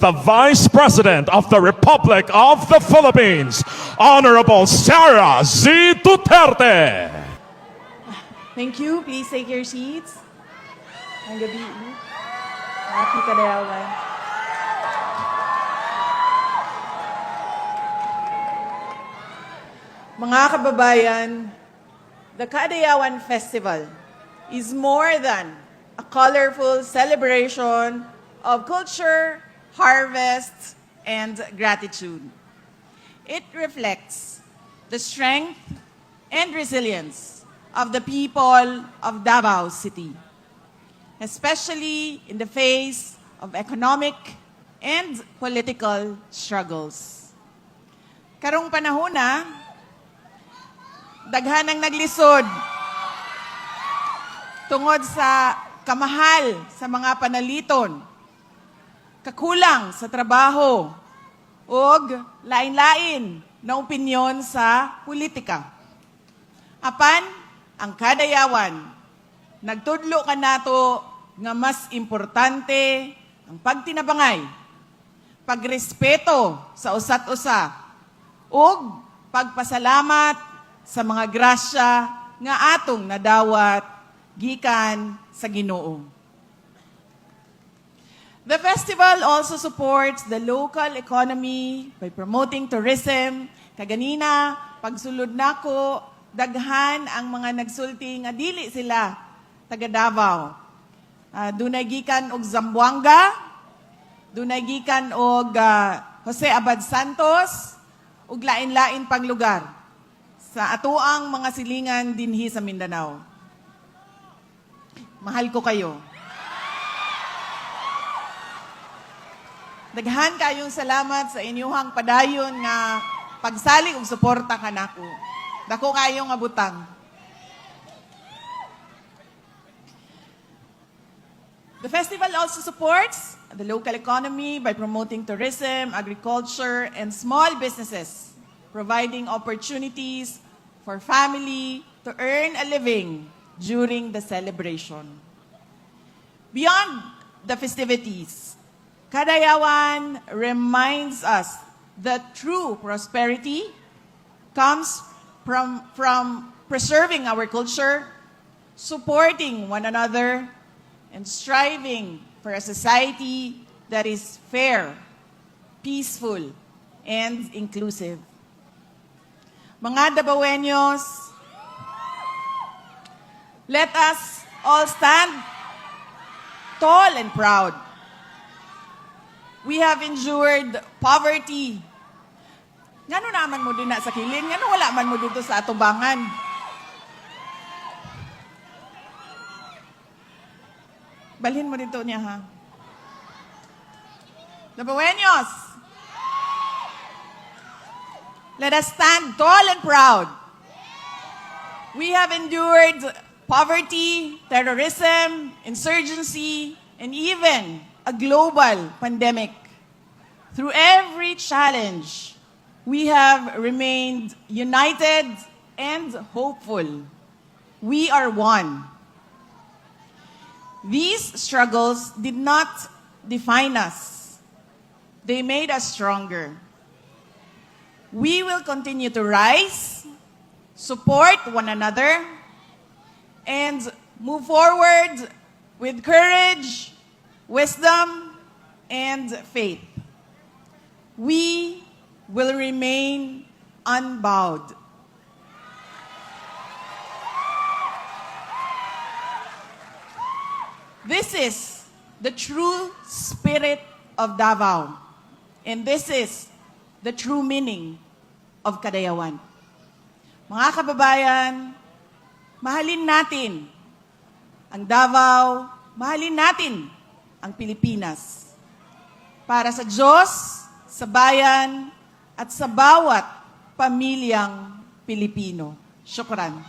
the Vice President of the Republic of the Philippines, Honorable Sara Z. Duterte. Thank you. Please take your seats. Ang gabi. Happy Kadayawan. Mga kababayan, the Kadayawan Festival is more than a colorful celebration of culture, harvest, and gratitude. It reflects the strength and resilience of the people of Davao City, especially in the face of economic and political struggles. Karong panahon na, daghan ang naglisod tungod sa kamahal sa mga panaliton, kakulang sa trabaho, ug lain-lain na opinyon sa politika. Apan, ang Kadayawan, nagtudlo ka nato nga mas importante ang pagtinabangay, pagrespeto sa usat-usa, ug pagpasalamat sa mga grasya nga atong nadawat gikan sa Ginoo. The festival also supports the local economy by promoting tourism. Kaganina, pagsulod nako, daghan ang mga nagsulti nga dili sila taga Davao. Dunay gikan og Zamboanga, dunay gikan og Jose Abad Santos, ug lain-lain pang lugar sa atuang mga silingan dinhi sa Mindanao. Mahal ko kayo. Daghan kayong salamat sa inyuhang padayon nga pagsalig ug suporta kanako. Dako kayong nga butang. The festival also supports the local economy by promoting tourism, agriculture, and small businesses, providing opportunities for family to earn a living during the celebration. Beyond the festivities, Kadayawan reminds us that true prosperity comes from preserving our culture, supporting one another, and striving for a society that is fair, peaceful, and inclusive. Mga Davaoeños, let us all stand tall and proud. We have endured poverty. Ngano naman mo din na sa kilin? Ngano wala man mo dito sa atubangan? Balhin mo dito niya, ha? Davaoeños, let us stand tall and proud. We have endured poverty, terrorism, insurgency, and even a global pandemic. Through every challenge, we have remained united and hopeful. We are one. These struggles did not define us. They made us stronger. We will continue to rise, support one another, and move forward with courage, wisdom, and faith. We will remain unbowed. This is the true spirit of Davao, and this is the true meaning of Kadayawan. Mga kababayan, mahalin natin ang Davao, mahalin natin ang Pilipinas. Para sa Diyos, sa bayan, at sa bawat pamilyang Pilipino. Syukran.